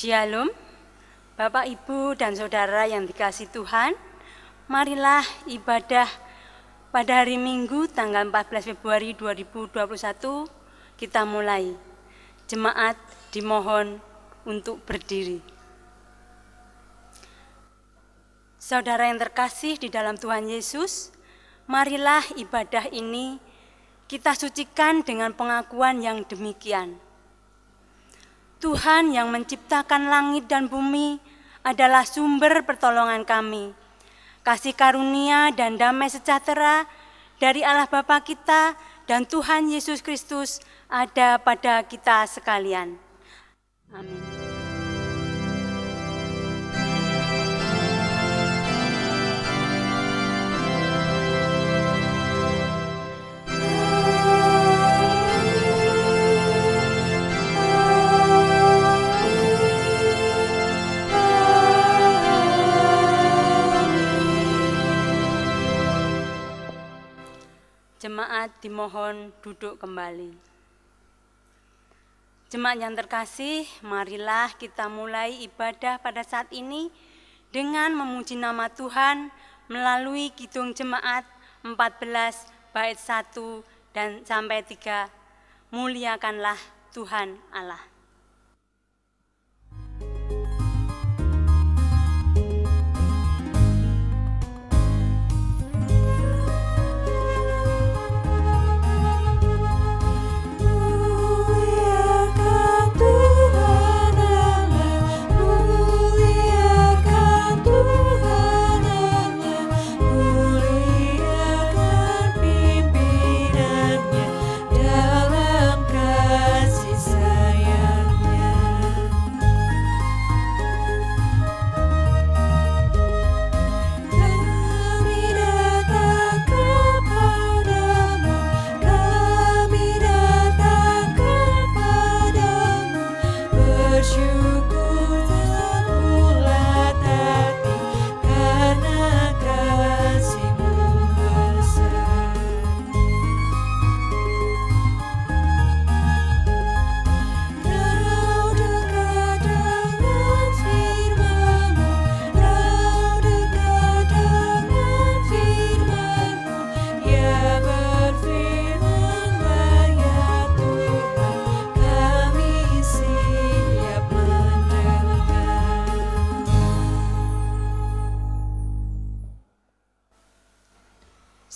Shalom, Bapak, Ibu, dan Saudara yang dikasihi Tuhan. Marilah ibadah pada hari Minggu tanggal 14 Februari 2021 kita mulai. Jemaat dimohon untuk berdiri. Saudara yang terkasih di dalam Tuhan Yesus, marilah ibadah ini kita sucikan dengan pengakuan yang demikian. Tuhan yang menciptakan langit dan bumi adalah sumber pertolongan kami. Kasih karunia dan damai sejahtera dari Allah Bapa kita dan Tuhan Yesus Kristus ada pada kita sekalian. Amin. Jemaat dimohon duduk kembali. Jemaat yang terkasih, marilah kita mulai ibadah pada saat ini dengan memuji nama Tuhan melalui kidung jemaat 14 bait 1 dan sampai 3. Muliakanlah Tuhan Allah.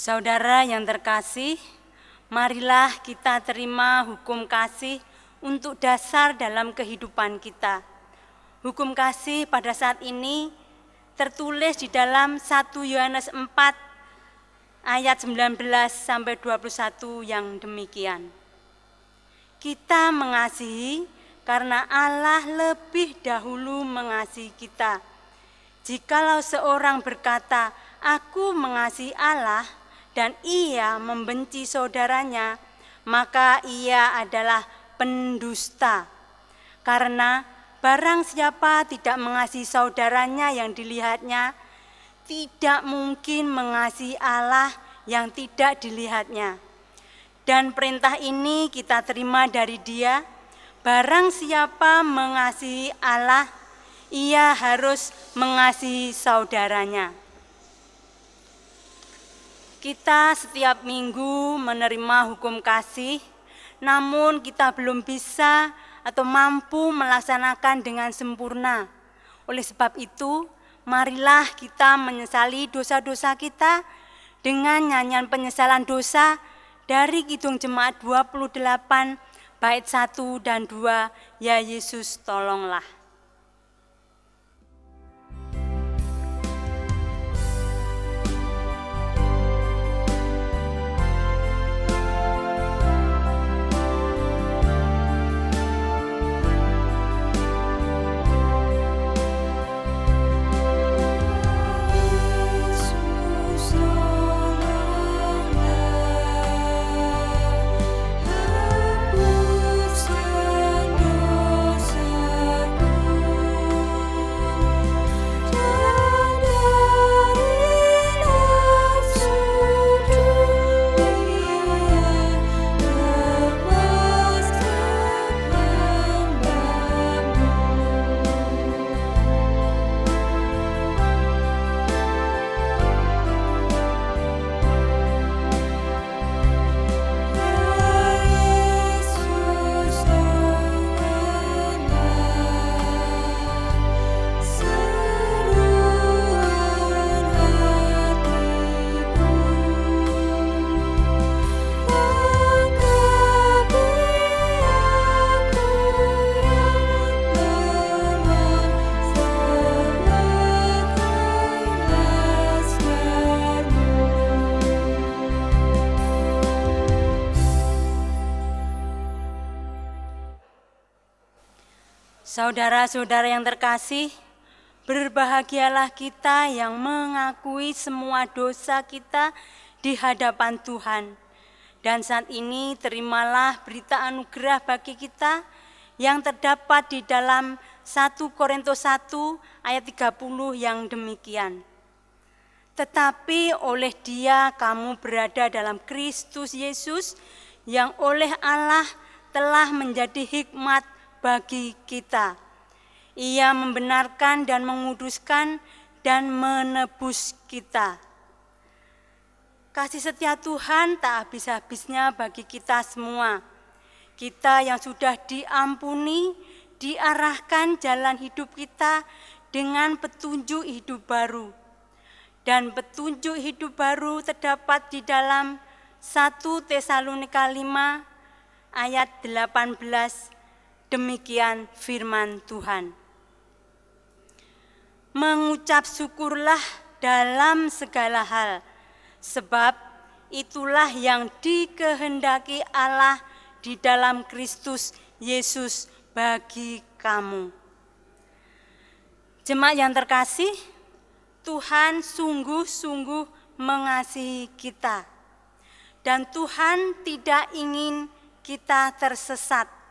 Saudara yang terkasih, marilah kita terima hukum kasih untuk dasar dalam kehidupan kita. Hukum kasih pada saat ini tertulis di dalam 1 Yohanes 4 ayat 19 sampai 21 yang demikian. Kita mengasihi karena Allah lebih dahulu mengasihi kita. Jikalau seorang berkata, "Aku mengasihi Allah," dan ia membenci saudaranya, maka ia adalah pendusta. Karena barang siapa tidak mengasihi saudaranya yang dilihatnya, tidak mungkin mengasihi Allah yang tidak dilihatnya. Dan perintah ini kita terima dari Dia, barang siapa mengasihi Allah, ia harus mengasihi saudaranya. Kita setiap minggu menerima hukum kasih, namun kita belum bisa atau mampu melaksanakan dengan sempurna. Oleh sebab itu, marilah kita menyesali dosa-dosa kita dengan nyanyian penyesalan dosa dari kidung jemaat 28 bait 1 dan 2, "Ya Yesus tolonglah." Hapuskan dosaku. Saudara-saudara yang terkasih, berbahagialah kita yang mengakui semua dosa kita di hadapan Tuhan. Dan saat ini terimalah berita anugerah bagi kita yang terdapat di dalam 1 Korintus 1 ayat 30 yang demikian. Tetapi oleh Dia kamu berada dalam Kristus Yesus yang oleh Allah telah menjadi hikmat bagi kita. Ia membenarkan dan menguduskan dan menebus kita. Kasih setia Tuhan tak habis-habisnya bagi kita semua. Kita yang sudah diampuni, diarahkan jalan hidup kita dengan petunjuk hidup baru. Dan petunjuk hidup baru terdapat di dalam 1 Tesalonika 5 ayat 18. Demikian firman Tuhan. Mengucap syukurlah dalam segala hal, sebab itulah yang dikehendaki Allah di dalam Kristus Yesus bagi kamu. Jemaat yang terkasih, Tuhan sungguh-sungguh mengasihi kita. Dan Tuhan tidak ingin kita tersesat.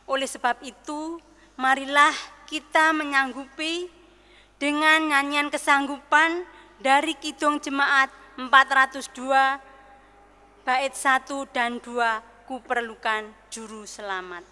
Oleh sebab itu, marilah kita menyanggupi dengan nyanyian kesanggupan dari Kidung Jemaat 402 bait 1 dan 2, Ku perlukan juru selamat.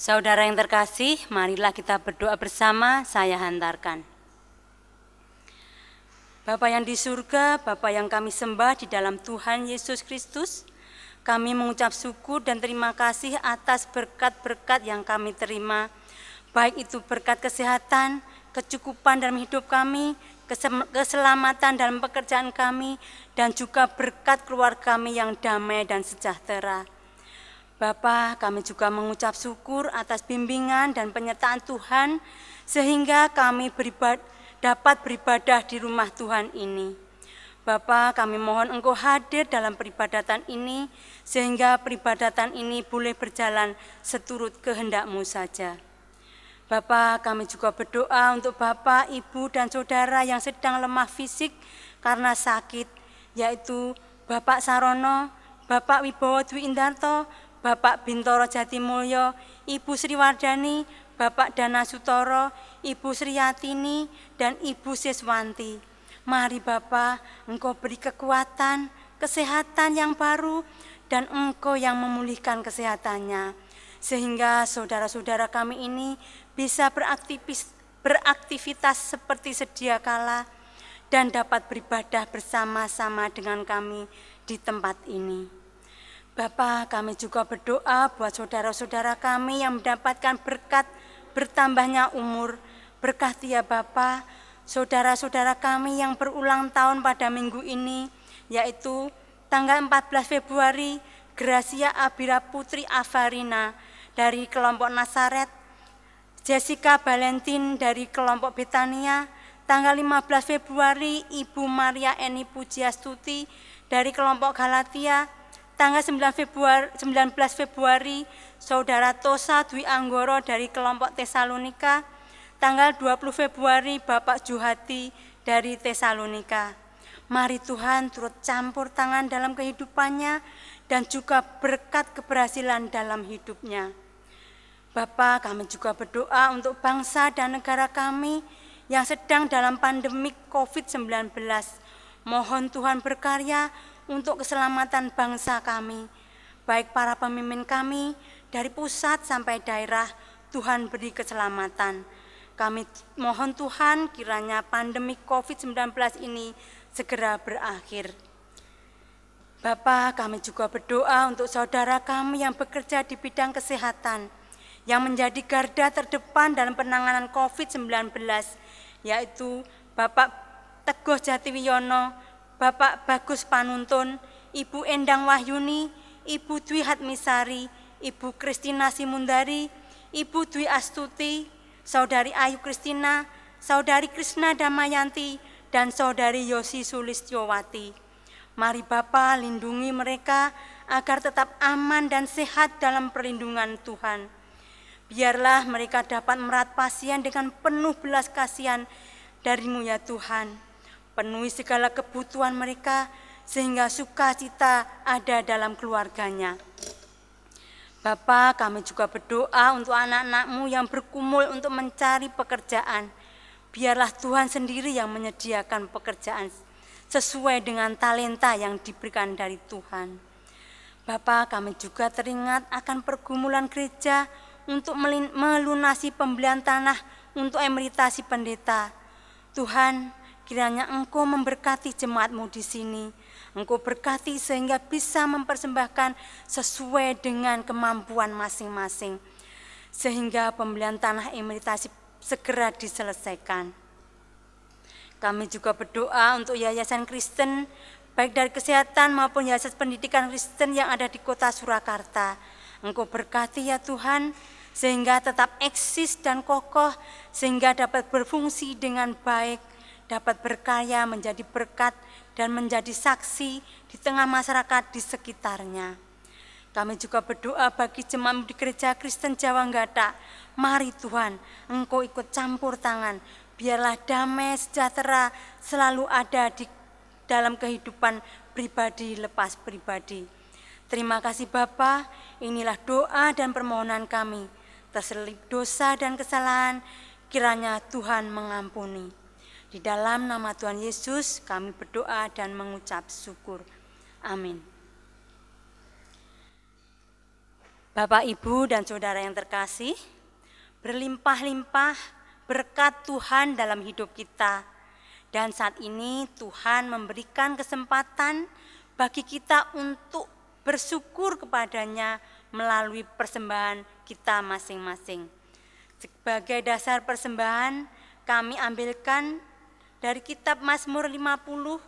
Saudara yang terkasih, marilah kita berdoa bersama, saya hantarkan. Bapa yang di surga, Bapa yang kami sembah di dalam Tuhan Yesus Kristus, kami mengucap syukur dan terima kasih atas berkat-berkat yang kami terima, baik itu berkat kesehatan, kecukupan dalam hidup kami, keselamatan dalam pekerjaan kami, dan juga berkat keluarga kami yang damai dan sejahtera. Bapa, kami juga mengucap syukur atas bimbingan dan penyertaan Tuhan, sehingga kami dapat beribadah di rumah Tuhan ini. Bapa, kami mohon Engkau hadir dalam peribadatan ini, sehingga peribadatan ini boleh berjalan seturut kehendak-Mu saja. Bapa, kami juga berdoa untuk Bapak, Ibu, dan Saudara yang sedang lemah fisik karena sakit, yaitu Bapak Sarono, Bapak Wibowo Dwi Indarto, Bapak Bintoro Jatimulyo, Ibu Sriwardani, Bapak Dana Sutoro, Ibu Sriyatini, dan Ibu Siswanti. Mari Bapa, Engkau beri kekuatan, kesehatan yang baru, dan Engkau yang memulihkan kesehatannya. Sehingga saudara-saudara kami ini bisa beraktivitas seperti sedia kala, dan dapat beribadah bersama-sama dengan kami di tempat ini. Bapa, kami juga berdoa buat saudara-saudara kami yang mendapatkan berkat bertambahnya umur. Berkati ya Bapa, saudara-saudara kami yang berulang tahun pada minggu ini, yaitu tanggal 14 Februari, Gracia Abira Putri Avarina dari kelompok Nasaret, Jessica Valentin dari kelompok Betania, tanggal 15 Februari Ibu Maria Eni Pujiastuti dari kelompok Galatia, tanggal 19 Februari Saudara Tosa Dwi Anggoro dari kelompok Tesalonika, tanggal 20 Februari Bapak Juhati dari Tesalonika. Mari Tuhan turut campur tangan dalam kehidupannya dan juga berkat keberhasilan dalam hidupnya. Bapa, kami juga berdoa untuk bangsa dan negara kami yang sedang dalam pandemik COVID-19. Mohon Tuhan berkarya untuk keselamatan bangsa kami, baik para pemimpin kami dari pusat sampai daerah. Tuhan beri keselamatan. Kami mohon Tuhan kiranya pandemi COVID-19 ini segera berakhir. Bapa, kami juga berdoa untuk saudara kami yang bekerja di bidang kesehatan, yang menjadi garda terdepan dalam penanganan COVID-19, yaitu Bapak Teguh Jatiwiono, Bapak Bagus Panuntun, Ibu Endang Wahyuni, Ibu Dwi Hatmisari, Ibu Kristina Simundari, Ibu Dwi Astuti, Saudari Ayu Kristina, Saudari Krisna Damayanti, dan Saudari Yosi Sulistyowati. Mari Bapa lindungi mereka agar tetap aman dan sehat dalam perlindungan Tuhan. Biarlah mereka dapat merawat pasien dengan penuh belas kasihan dari-Mu ya Tuhan. Penuhi segala kebutuhan mereka sehingga sukacita ada dalam keluarganya. Bapa, kami juga berdoa untuk anak-anak-Mu yang bergumul untuk mencari pekerjaan. Biarlah Tuhan sendiri yang menyediakan pekerjaan sesuai dengan talenta yang diberikan dari Tuhan. Bapa, kami juga teringat akan pergumulan gereja untuk melunasi pembelian tanah untuk emeritasi pendeta. Tuhan, kiranya Engkau memberkati jemaat-Mu di sini. Engkau berkati sehingga bisa mempersembahkan sesuai dengan kemampuan masing-masing, sehingga pembelian tanah emeritasi segera diselesaikan. Kami juga berdoa untuk yayasan Kristen, baik dari kesehatan maupun yayasan pendidikan Kristen yang ada di kota Surakarta. Engkau berkati ya Tuhan, sehingga tetap eksis dan kokoh, sehingga dapat berfungsi dengan baik, dapat berkarya menjadi berkat dan menjadi saksi di tengah masyarakat di sekitarnya. Kami juga berdoa bagi jemaat di Gereja Kristen Jawa Nggadak. Mari Tuhan, Engkau ikut campur tangan, biarlah damai sejahtera selalu ada di dalam kehidupan pribadi lepas pribadi. Terima kasih Bapa, inilah doa dan permohonan kami. Terselip dosa dan kesalahan, kiranya Tuhan mengampuni. Di dalam nama Tuhan Yesus kami berdoa dan mengucap syukur. Amin. Bapak, Ibu, dan saudara yang terkasih, berlimpah-limpah berkat Tuhan dalam hidup kita. Dan saat ini Tuhan memberikan kesempatan bagi kita untuk bersyukur kepadanya melalui persembahan kita masing-masing. Sebagai dasar persembahan, kami ambilkan dari kitab Mazmur 50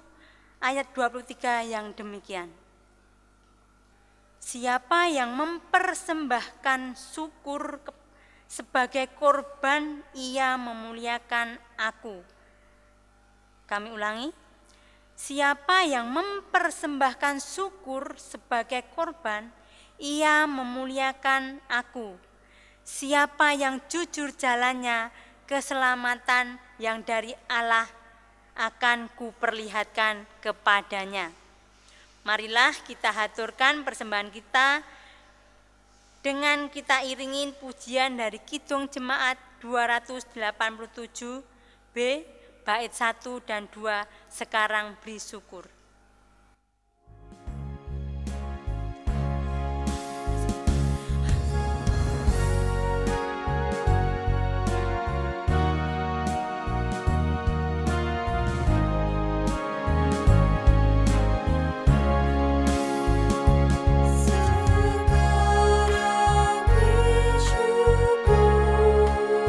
ayat 23 yang demikian. Siapa yang mempersembahkan syukur sebagai korban, ia memuliakan aku. Kami ulangi. Siapa yang mempersembahkan syukur sebagai korban, ia memuliakan aku. Siapa yang jujur jalannya, keselamatan yang dari Allah akan kuperlihatkan kepadanya. Marilah kita haturkan persembahan kita dengan kita iringin pujian dari Kidung Jemaat 287B bait 1 dan 2, Sekarang Beri Syukur. Sekarang beri syukur.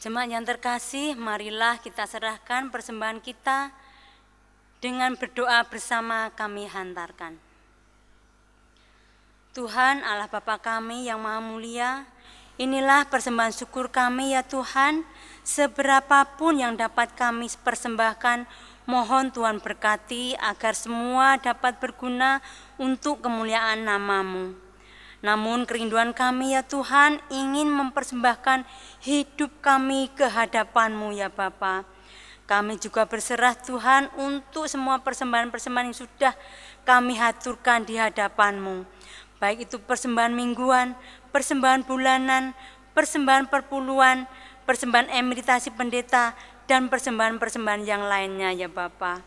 Jemaat yang terkasih, marilah kita serahkan persembahan kita dengan berdoa bersama kami hantarkan. Tuhan Allah Bapa kami yang Maha Mulia, inilah persembahan syukur kami ya Tuhan. Seberapapun yang dapat kami persembahkan, mohon Tuhan berkati agar semua dapat berguna untuk kemuliaan nama-Mu. Namun kerinduan kami ya Tuhan ingin mempersembahkan hidup kami ke hadapan-Mu ya Bapa. Kami juga berserah Tuhan untuk semua persembahan-persembahan yang sudah kami haturkan di hadapan-Mu. Baik itu persembahan mingguan, persembahan bulanan, persembahan perpuluhan, persembahan emeritasi pendeta, dan persembahan-persembahan yang lainnya ya Bapa.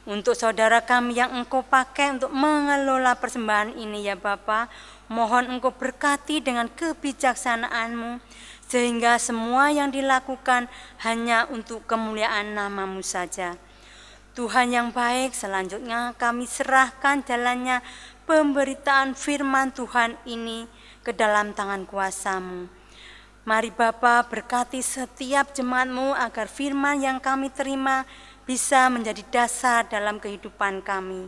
Untuk saudara kami yang Engkau pakai untuk mengelola persembahan ini ya Bapa, mohon Engkau berkati dengan kebijaksanaan-Mu, sehingga semua yang dilakukan hanya untuk kemuliaan nama-Mu saja. Tuhan yang baik, selanjutnya kami serahkan jalannya pemberitaan firman Tuhan ini ke dalam tangan kuasa-Mu. Mari Bapa berkati setiap jemaat-Mu agar firman yang kami terima bisa menjadi dasar dalam kehidupan kami.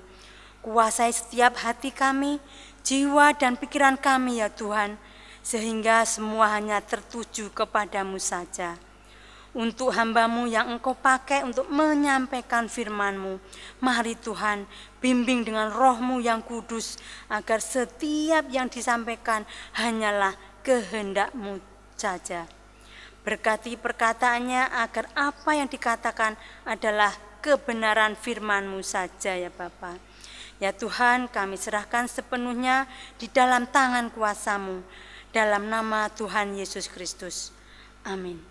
Kuasai setiap hati kami, jiwa dan pikiran kami ya Tuhan, sehingga semua hanya tertuju kepadamu saja. Untuk hamba-Mu yang Engkau pakai untuk menyampaikan firman-Mu, mari Tuhan bimbing dengan Roh-Mu yang kudus, agar setiap yang disampaikan hanyalah kehendak-Mu saja. Berkati perkataannya agar apa yang dikatakan adalah kebenaran firman-Mu saja ya Bapa. Ya Tuhan, kami serahkan sepenuhnya di dalam tangan kuasa-Mu, dalam nama Tuhan Yesus Kristus. Amin.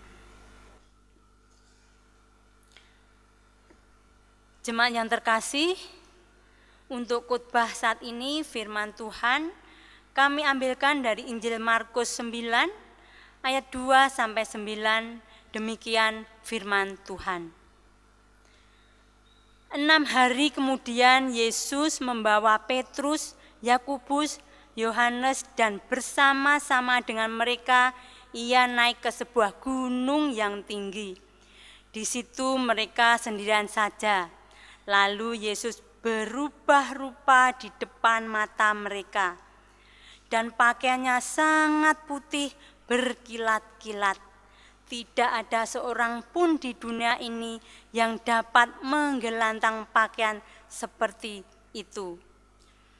Jemaat yang terkasih, untuk khotbah saat ini firman Tuhan kami ambilkan dari Injil Markus 9 ayat 2-9, demikian firman Tuhan. 6 hari kemudian Yesus membawa Petrus, Yakobus, Yohanes dan bersama-sama dengan mereka ia naik ke sebuah gunung yang tinggi. Di situ mereka sendirian saja. Lalu Yesus berubah rupa di depan mata mereka, dan pakaiannya sangat putih berkilat-kilat. Tidak ada seorang pun di dunia ini yang dapat menggelantang pakaian seperti itu.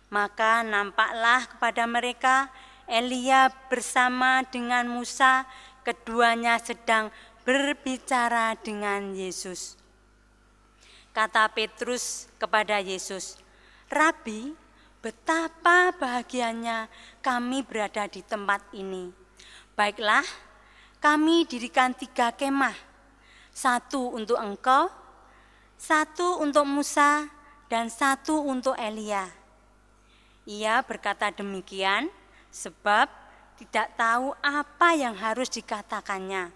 Maka nampaklah kepada mereka Elia bersama dengan Musa, keduanya sedang berbicara dengan Yesus. Kata Petrus kepada Yesus, "Rabi, betapa bahagianya kami berada di tempat ini. Baiklah, kami dirikan 3 kemah, 1 untuk engkau, 1 untuk Musa, dan 1 untuk Elia." Ia berkata demikian sebab tidak tahu apa yang harus dikatakannya,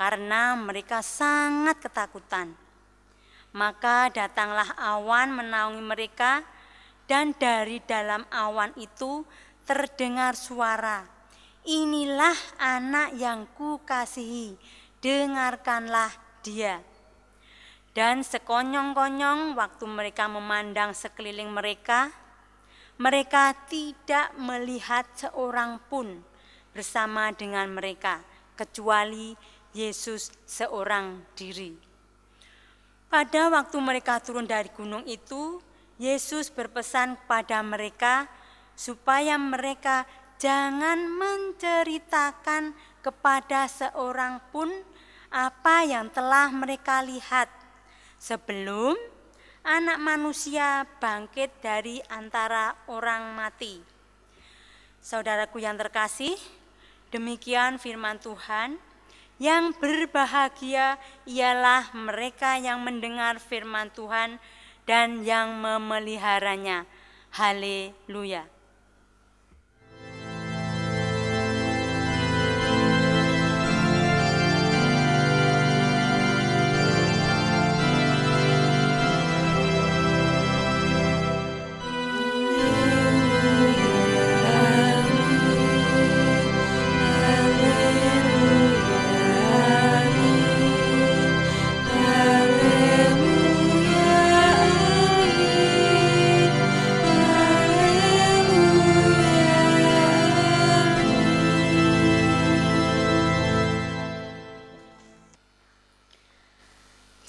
karena mereka sangat ketakutan. Maka datanglah awan menaungi mereka, dan dari dalam awan itu terdengar suara, "Inilah anak yang kukasihi, dengarkanlah dia." Dan sekonyong-konyong waktu mereka memandang sekeliling mereka, mereka tidak melihat seorang pun bersama dengan mereka, kecuali Yesus seorang diri. Pada waktu mereka turun dari gunung itu, Yesus berpesan kepada mereka supaya mereka jangan menceritakan kepada seorang pun apa yang telah mereka lihat sebelum Anak Manusia bangkit dari antara orang mati. Saudaraku yang terkasih, demikian firman Tuhan. Yang berbahagia ialah mereka yang mendengar firman Tuhan dan yang memeliharanya. Haleluya.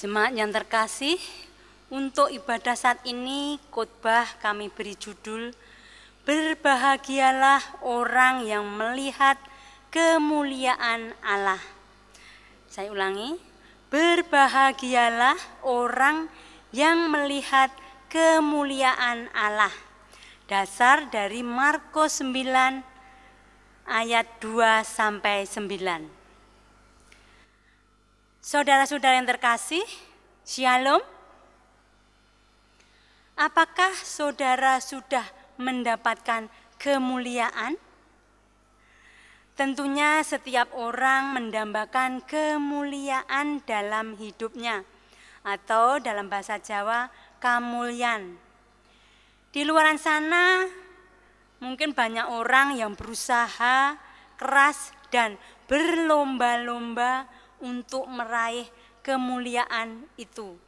Jemaat yang terkasih, untuk ibadah saat ini khotbah kami beri judul Berbahagialah orang yang melihat kemuliaan Allah. Saya ulangi, berbahagialah orang yang melihat kemuliaan Allah. Dasar dari Markus 9 ayat 2 sampai 9. Saudara-saudara yang terkasih, Shalom. Apakah saudara sudah mendapatkan kemuliaan? Tentunya setiap orang mendambakan kemuliaan dalam hidupnya, atau dalam bahasa Jawa, kamulyan. Di luar sana mungkin banyak orang yang berusaha keras dan berlomba-lomba untuk meraih kemuliaan itu.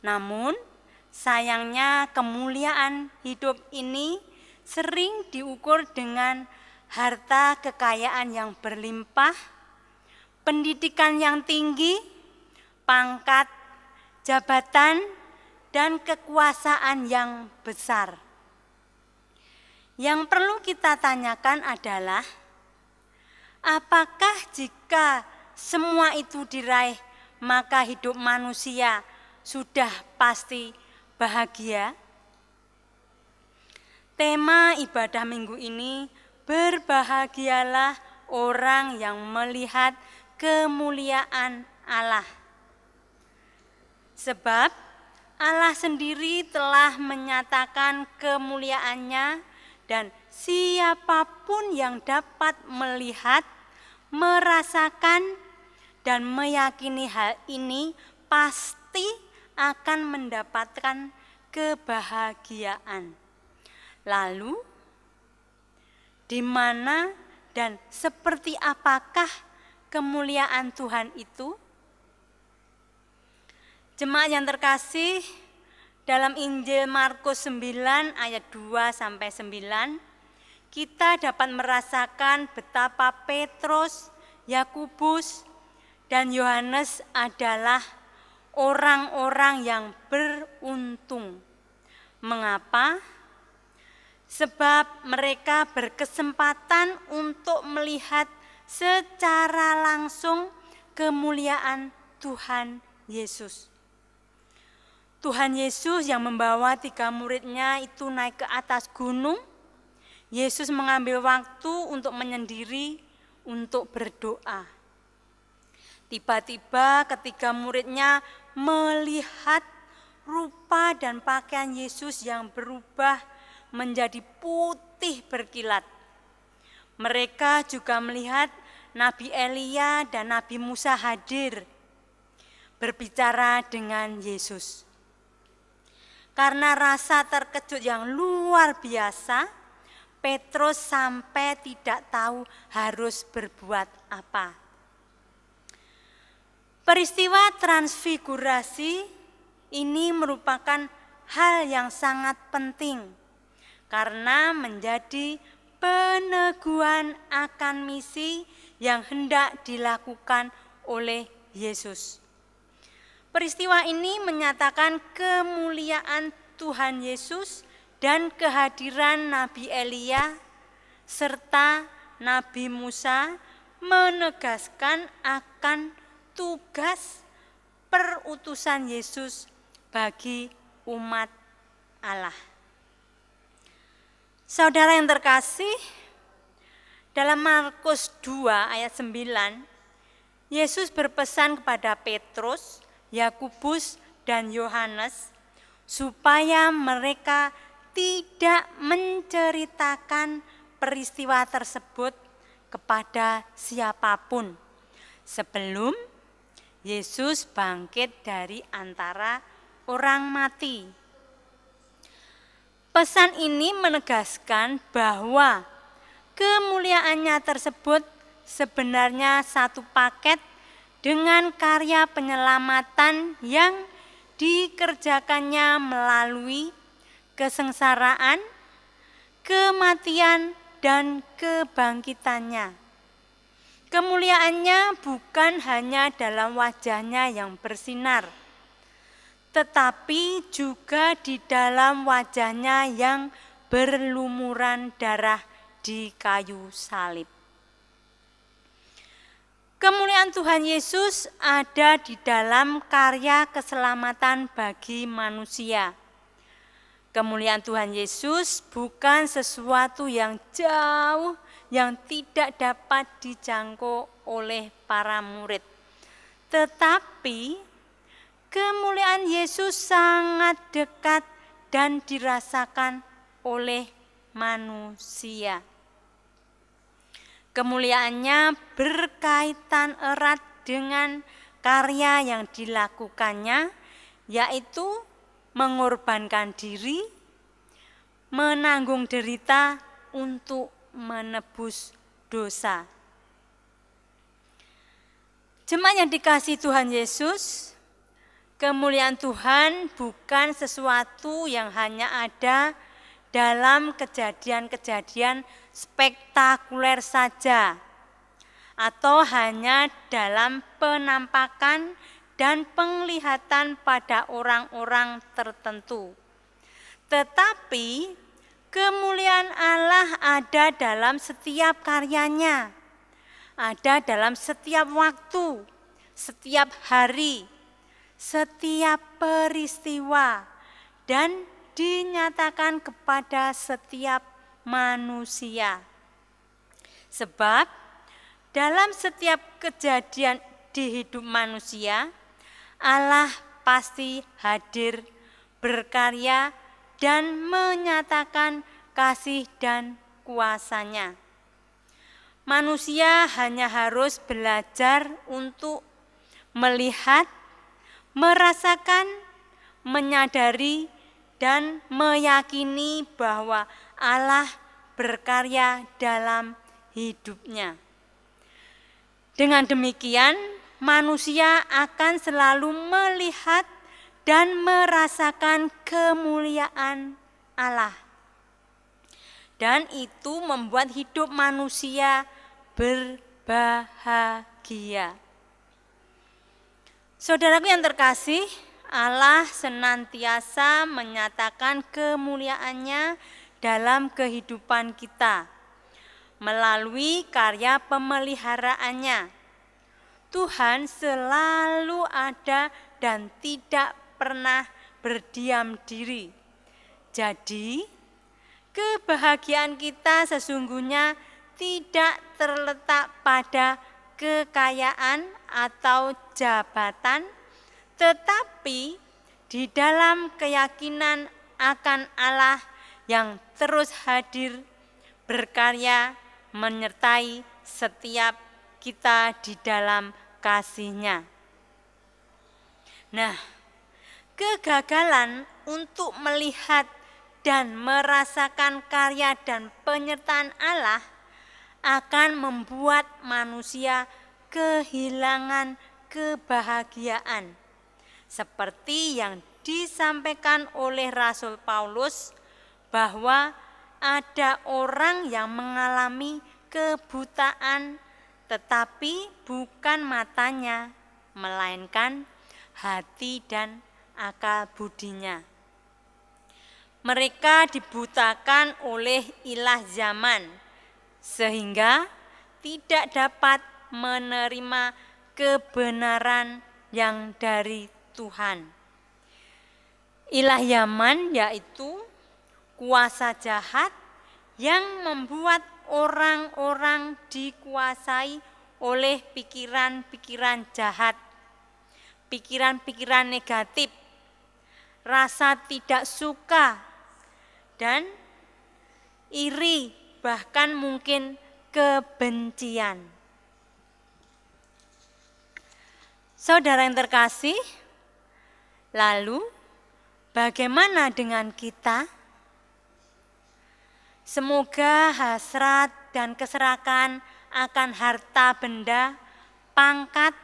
Namun sayangnya kemuliaan hidup ini sering diukur dengan harta kekayaan yang berlimpah, pendidikan yang tinggi, pangkat, jabatan, dan kekuasaan yang besar. Yang perlu kita tanyakan adalah, apakah jika semua itu diraih, maka hidup manusia sudah pasti bahagia? Tema ibadah minggu ini, berbahagialah orang yang melihat kemuliaan Allah. Sebab Allah sendiri telah menyatakan kemuliaannya, dan siapapun yang dapat melihat, merasakan, dan meyakini hal ini pasti akan mendapatkan kebahagiaan. Lalu, di mana dan seperti apakah kemuliaan Tuhan itu? Jemaat yang terkasih, dalam Injil Markus 9 ayat 2 sampai 9, kita dapat merasakan betapa Petrus, Yakobus, dan Yohanes adalah orang-orang yang beruntung. Mengapa? Sebab mereka berkesempatan untuk melihat secara langsung kemuliaan Tuhan Yesus. Tuhan Yesus yang membawa 3 muridnya itu naik ke atas gunung. Yesus mengambil waktu untuk menyendiri, untuk berdoa. Tiba-tiba ketika muridnya melihat rupa dan pakaian Yesus yang berubah menjadi putih berkilat. Mereka juga melihat Nabi Elia dan Nabi Musa hadir berbicara dengan Yesus. Karena rasa terkejut yang luar biasa, Petrus sampai tidak tahu harus berbuat apa. Peristiwa transfigurasi ini merupakan hal yang sangat penting karena menjadi peneguhan akan misi yang hendak dilakukan oleh Yesus. Peristiwa ini menyatakan kemuliaan Tuhan Yesus dan kehadiran Nabi Elia serta Nabi Musa menegaskan akan tugas perutusan Yesus bagi umat Allah. Saudara yang terkasih, dalam Markus 2 ayat 9, Yesus berpesan kepada Petrus, Yakobus, dan Yohanes supaya mereka tidak menceritakan peristiwa tersebut kepada siapapun sebelum Yesus bangkit dari antara orang mati. Pesan ini menegaskan bahwa kemuliaannya tersebut sebenarnya satu paket dengan karya penyelamatan yang dikerjakannya melalui kesengsaraan, kematian, dan kebangkitannya. Kemuliaannya bukan hanya dalam wajahnya yang bersinar, tetapi juga di dalam wajahnya yang berlumuran darah di kayu salib. Kemuliaan Tuhan Yesus ada di dalam karya keselamatan bagi manusia. Kemuliaan Tuhan Yesus bukan sesuatu yang jauh yang tidak dapat dijangkau oleh para murid. Tetapi kemuliaan Yesus sangat dekat dan dirasakan oleh manusia. Kemuliaannya berkaitan erat dengan karya yang dilakukannya, yaitu mengorbankan diri, menanggung derita untuk menebus dosa. Jemaat yang dikasihi Tuhan Yesus, kemuliaan Tuhan bukan sesuatu yang hanya ada dalam kejadian-kejadian spektakuler saja, atau hanya dalam penampakan dan penglihatan pada orang-orang tertentu. Tetapi kemuliaan Allah ada dalam setiap karyanya, ada dalam setiap waktu, setiap hari, setiap peristiwa, dan dinyatakan kepada setiap manusia. Sebab dalam setiap kejadian di hidup manusia, Allah pasti hadir, berkarya, dan menyatakan kasih dan kuasa-Nya. Manusia hanya harus belajar untuk melihat, merasakan, menyadari, dan meyakini bahwa Allah berkarya dalam hidupnya. Dengan demikian, manusia akan selalu melihat dan merasakan kemuliaan Allah. Dan itu membuat hidup manusia berbahagia. Saudaraku yang terkasih, Allah senantiasa menyatakan kemuliaan-Nya dalam kehidupan kita melalui karya pemeliharaannya. Tuhan selalu ada dan tidak pernah berdiam diri. Jadi, kebahagiaan kita sesungguhnya tidak terletak pada kekayaan atau jabatan, tetapi di dalam keyakinan akan Allah yang terus hadir, berkarya, menyertai setiap kita di dalam kasih-Nya. Nah, kegagalan untuk melihat dan merasakan karya dan penyertaan Allah akan membuat manusia kehilangan kebahagiaan. Seperti yang disampaikan oleh Rasul Paulus bahwa ada orang yang mengalami kebutaan tetapi bukan matanya, melainkan hati dan akal budinya. Mereka dibutakan oleh ilah zaman sehingga tidak dapat menerima kebenaran yang dari Tuhan. Ilah zaman yaitu kuasa jahat yang membuat orang-orang dikuasai oleh pikiran-pikiran jahat, pikiran-pikiran negatif, rasa tidak suka, dan iri, bahkan mungkin kebencian. Saudara yang terkasih, lalu bagaimana dengan kita? Semoga hasrat dan keserakan akan harta benda, pangkat,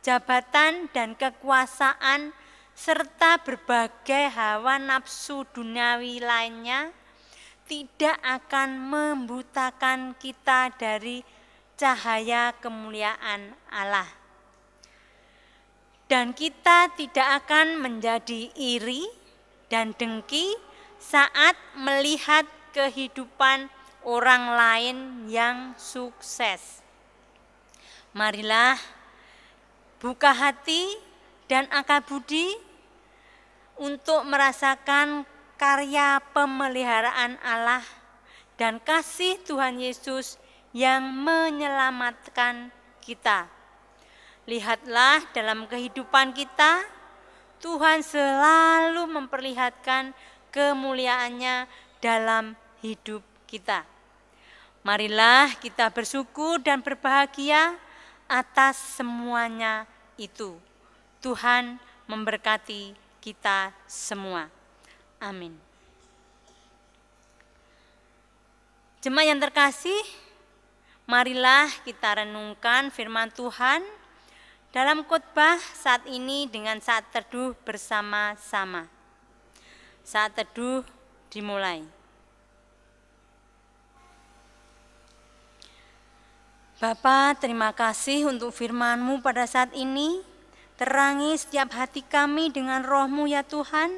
jabatan, dan kekuasaan, serta berbagai hawa nafsu duniawi lainnya tidak akan membutakan kita dari cahaya kemuliaan Allah. Dan kita tidak akan menjadi iri dan dengki saat melihat kehidupan orang lain yang sukses. Marilah buka hati dan akal budi untuk merasakan karya pemeliharaan Allah dan kasih Tuhan Yesus yang menyelamatkan kita. Lihatlah dalam kehidupan kita, Tuhan selalu memperlihatkan kemuliaannya dalam hidup kita. Marilah kita bersyukur dan berbahagia atas semuanya itu. Tuhan memberkati kita semua. Amin. Jemaat yang terkasih, marilah kita renungkan firman Tuhan dalam khotbah saat ini dengan saat teduh bersama-sama. Saat teduh dimulai. Bapa, terima kasih untuk firman-Mu pada saat ini. Terangi setiap hati kami dengan Roh-Mu ya Tuhan,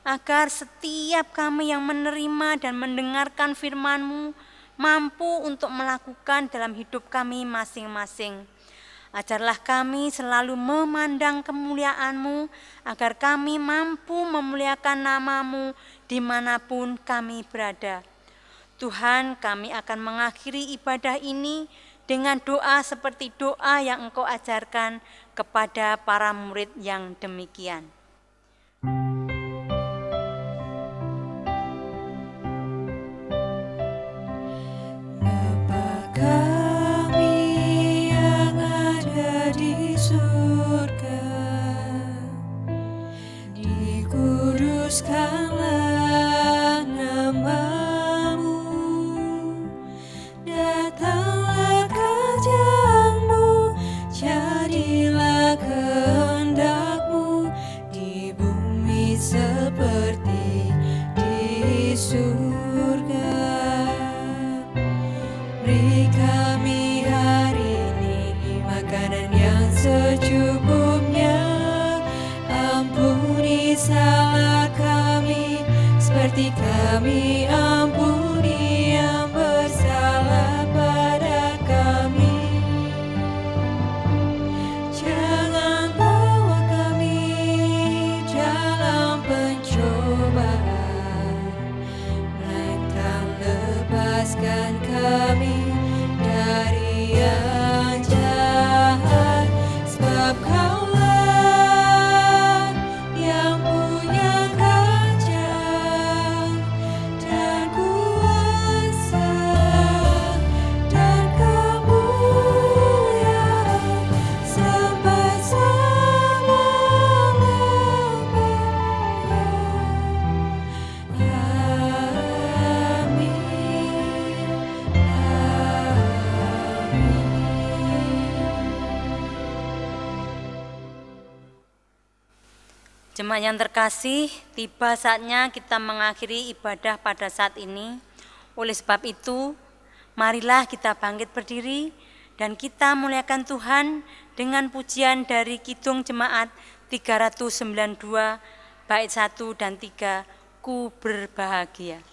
agar setiap kami yang menerima dan mendengarkan firman-Mu mampu untuk melakukan dalam hidup kami masing-masing. Ajarlah kami selalu memandang kemuliaan-Mu, agar kami mampu memuliakan nama-Mu dimanapun kami berada. Tuhan, kami akan mengakhiri ibadah ini dengan doa seperti doa yang Engkau ajarkan kepada para murid yang demikian. Bapa kami yang ada di surga, dikuduskanlah nama-Mu, datanglah kerajaan-Mu, jadilah kehendak-Mu di bumi seperti di surga. Beri kami hari ini makanan yang secukupnya. Ampuni salah kami seperti kami ampuni yang bersalah pada kami. Jangan bawa kami dalam pencobaan, melainkan lepaskan kami dari yang jahat, sebab Kaulah yang punya kerajaan dan kuasa dan kemuliaan sampai selama-lamanya. Amin. Jemaat yang terkasih, tiba saatnya kita mengakhiri ibadah pada saat ini. Oleh sebab itu, marilah kita bangkit berdiri dan kita muliakan Tuhan dengan pujian dari Kidung Jemaat 392 bait 1 dan 3, Ku berbahagia. Berbahagia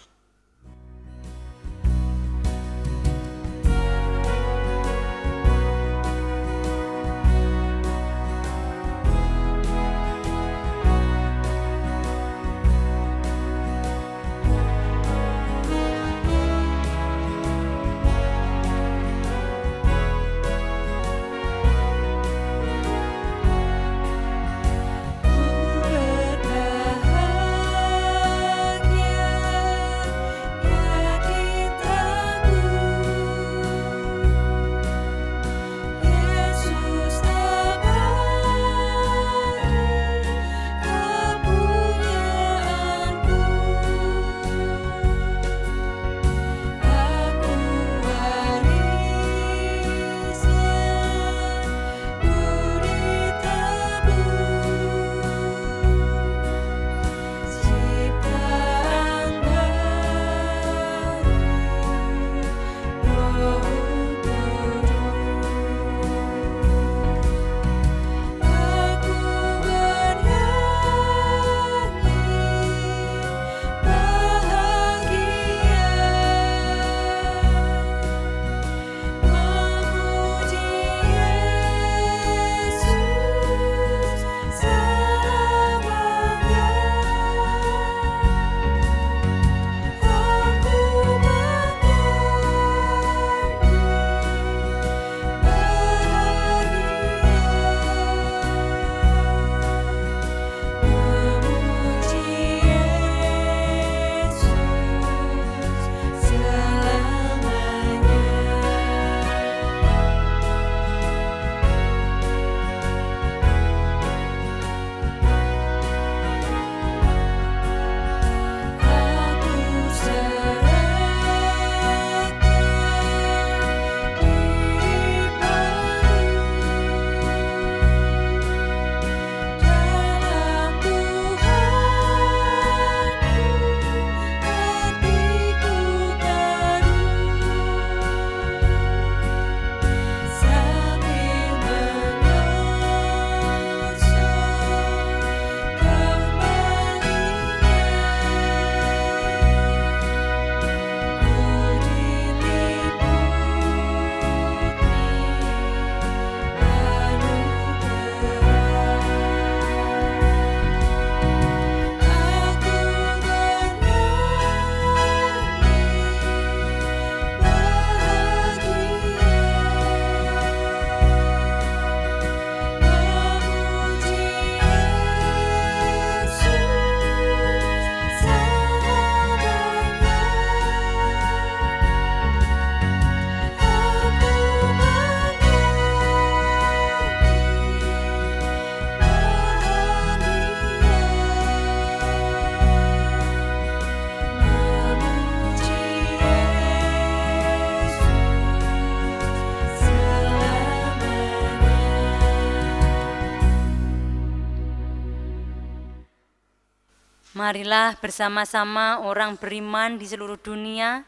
Marilah bersama-sama orang beriman di seluruh dunia,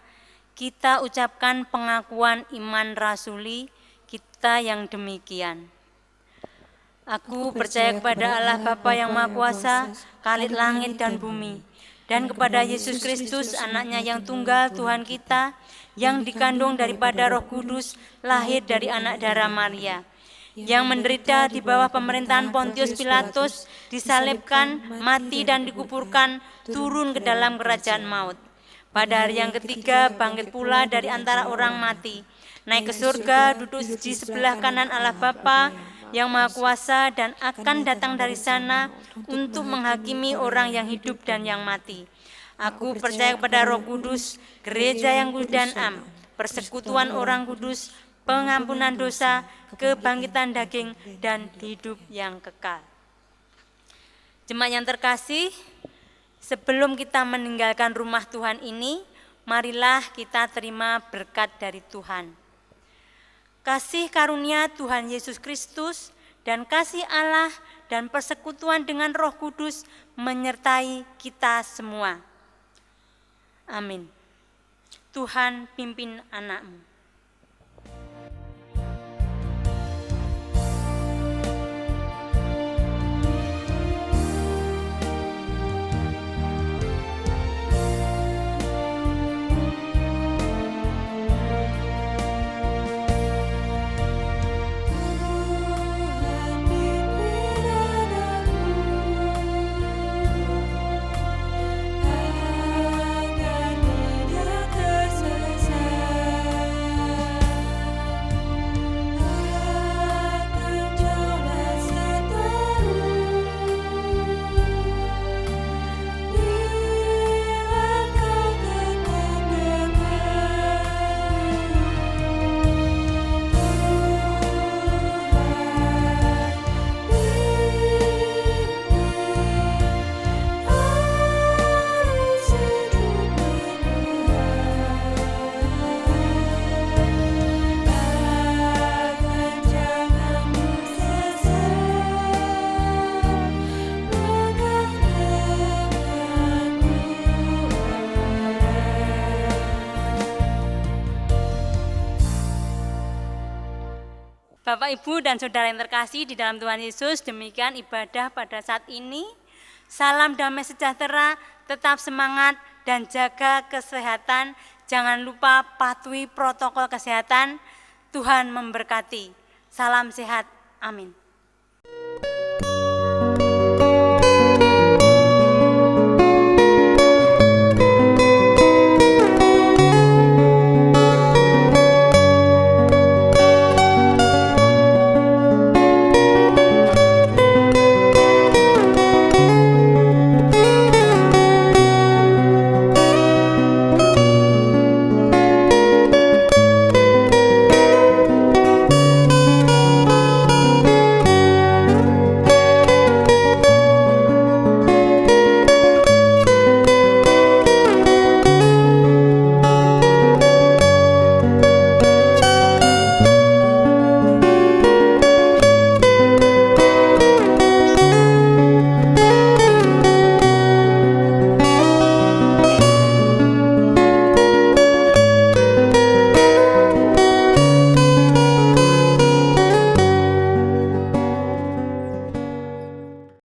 kita ucapkan pengakuan iman rasuli kita yang demikian. Aku percaya kepada Allah Bapa yang Maha Kuasa, Khalid langit dan bumi, dan kepada Yesus Kristus, anaknya yang tunggal Tuhan kita, yang dikandung daripada Roh Kudus, lahir dari anak darah Maria, yang menderita di bawah pemerintahan Pontius Pilatus, disalibkan, mati dan dikuburkan, turun ke dalam kerajaan maut. Pada hari yang ketiga bangkit pula dari antara orang mati, naik ke surga, duduk di sebelah kanan Allah Bapa yang Maha Kuasa, dan akan datang dari sana untuk menghakimi orang yang hidup dan yang mati. Aku percaya kepada Roh Kudus, gereja yang kudus dan am, persekutuan orang kudus, pengampunan dosa, kebangkitan daging, dan hidup yang kekal. Jemaat yang terkasih, sebelum kita meninggalkan rumah Tuhan ini, marilah kita terima berkat dari Tuhan. Kasih karunia Tuhan Yesus Kristus dan kasih Allah dan persekutuan dengan Roh Kudus menyertai kita semua. Amin. Tuhan pimpin anak-Mu. Bapak, Ibu, dan Saudara yang terkasih di dalam Tuhan Yesus, demikian ibadah pada saat ini. Salam damai sejahtera, tetap semangat dan jaga kesehatan. Jangan lupa patuhi protokol kesehatan. Tuhan memberkati. Salam sehat. Amin.